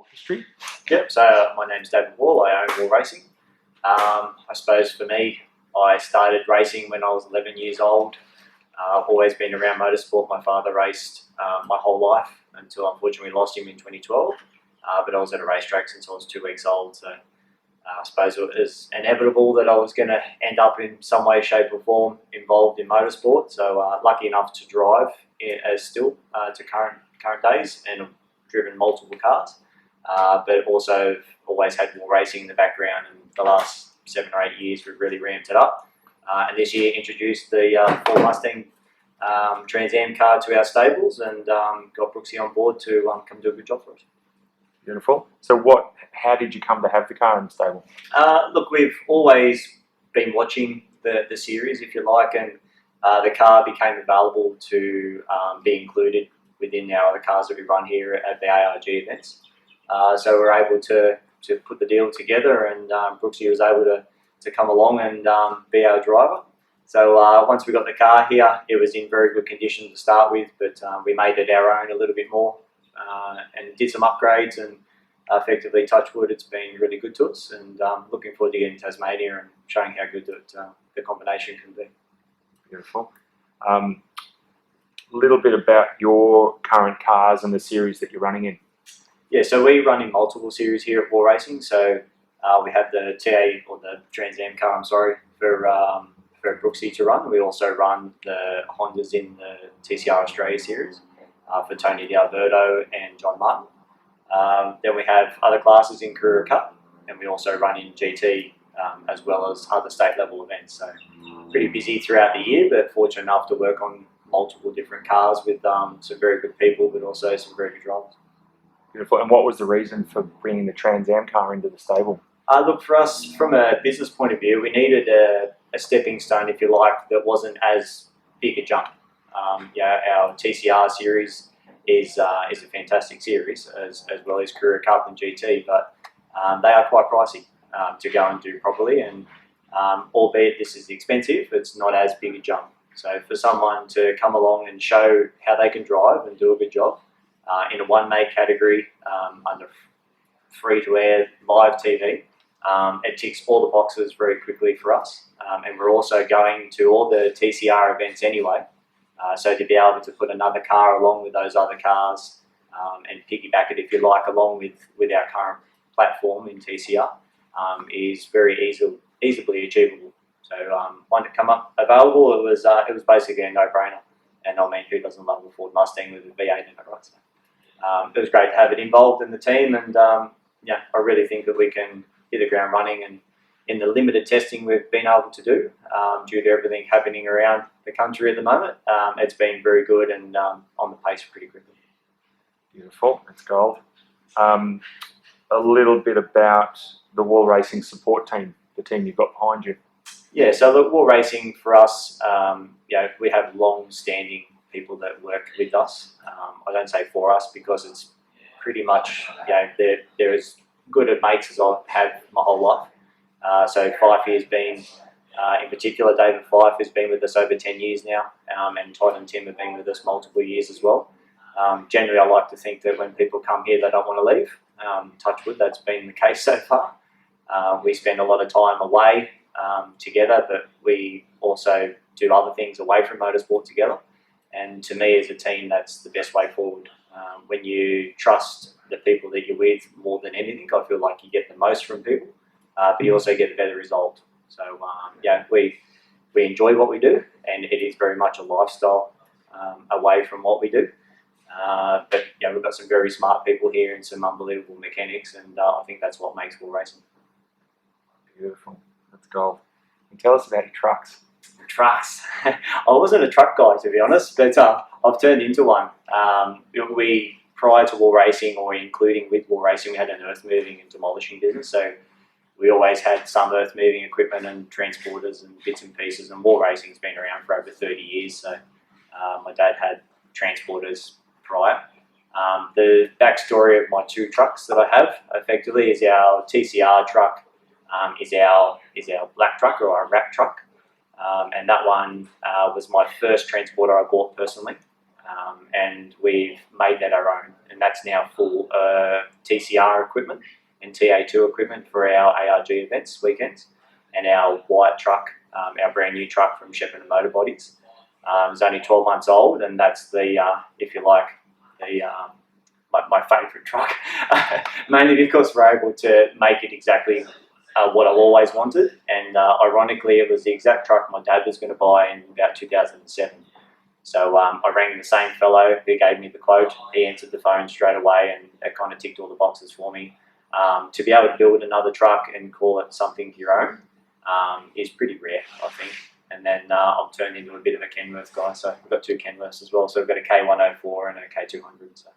History? Yep, so my name's David Wall, I own Wall Racing. I suppose for me, I started racing when I was 11 years old. I've always been around motorsport. My father raced my whole life until unfortunately we lost him in 2012. But I was at a racetrack since I was 2 weeks old, so I suppose it was inevitable that I was going to end up in some way, shape or form involved in motorsport. So lucky enough to drive as still to current days, and I've driven multiple cars. But also always had more racing in the background, and the last 7 or 8 years we've really ramped it up. And this year introduced the Ford Mustang Trans Am car to our stables, and got Brooksy on board to come do a good job for us. Beautiful. So how did you come to have the car in the stable? Look, we've always been watching the series, if you like, and the car became available to be included within our other cars that we run here at the ARG events. So we're able to put the deal together, and Brooksy was able to come along and be our driver. So once we got the car here, it was in very good condition to start with, but we made it our own a little bit more and did some upgrades, and effectively, touch wood, it's been really good to us, and looking forward to getting to Tasmania and showing how good the combination can be. Beautiful. A little bit about your current cars and the series that you're running in. Yeah, so we run in multiple series here at Wall Racing. So we have the TA, or the Trans Am car, I'm sorry, for Brooksy to run. We also run the Hondas in the TCR Australia series for Tony D'Alberto and John Martin. Then we have other classes in Carrera Cup, and we also run in GT as well as other state level events. So pretty busy throughout the year, but fortunate enough to work on multiple different cars with some very good people, but also some very good drivers. Beautiful. And what was the reason for bringing the Trans Am car into the stable? Look, for us, from a business point of view, we needed a stepping stone, if you like, that wasn't as big a jump. Our TCR series is a fantastic series, as well as Carrera Cup and GT, but they are quite pricey to go and do properly, and albeit this is expensive, it's not as big a jump. So for someone to come along and show how they can drive and do a good job in a one-make category under free-to-air live TV, it ticks all the boxes very quickly for us, and we're also going to all the TCR events anyway. So to be able to put another car along with those other cars and piggyback it, if you like, along with our current platform in TCR is very easily achievable. So one to come up available, it was basically a no-brainer. And I mean, who doesn't love a Ford Mustang with a V8 in it, right? So, it was great to have it involved in the team, and I really think that we can hit the ground running, and in the limited testing we've been able to do, due to everything happening around the country at the moment, it's been very good and on the pace pretty quickly. Beautiful, that's gold. A little bit about the Wall Racing support team, the team you've got behind you. Yeah, so the Wall Racing for us, we have long-standing people that work with us. I don't say for us because it's pretty much, they're as good at mates as I've had my whole life. So Fife has been, in particular, David Fife has been with us over 10 years now, and Todd and Tim have been with us multiple years as well. Generally, I like to think that when people come here, they don't want to leave. Touch wood, that's been the case so far. We spend a lot of time away together, but we also do other things away from motorsport together. And to me, as a team, that's the best way forward. When you trust the people that you're with more than anything, I feel like you get the most from people. But you also get a better result. So we enjoy what we do, and it is very much a lifestyle away from what we do. But we've got some very smart people here and some unbelievable mechanics, and I think that's what makes Wall Racing. Beautiful, that's gold. And tell us about your trucks. Trucks. I wasn't a truck guy, to be honest, but I've turned into one. Prior to Wall Racing, or including with Wall Racing, we had an earth moving and demolishing business. So we always had some earth moving equipment and transporters and bits and pieces, and Wall Racing's been around for over 30 years. So my dad had transporters prior. The backstory of my 2 trucks that I have effectively is our TCR truck is our black truck, or our wrap truck, and that one was my first transporter I bought personally. and we've made that our own, and that's now full TCR equipment and TA2 equipment for our ARG events, weekends, and our white truck, our brand new truck from Shepherd and Motor Bodies. It's only 12 months old, and that's the, if you like, the my favourite truck, mainly because we're able to make it exactly what I've always wanted, and ironically it was the exact truck my dad was going to buy in about 2007. So I rang the same fellow who gave me the quote. He answered the phone straight away, and it kind of ticked all the boxes for me. To be able to build another truck and call it something your own is pretty rare, I think. And then I've turned into a bit of a Kenworth guy, so we've got two Kenworths as well. So we've got a K104 and a K200. So.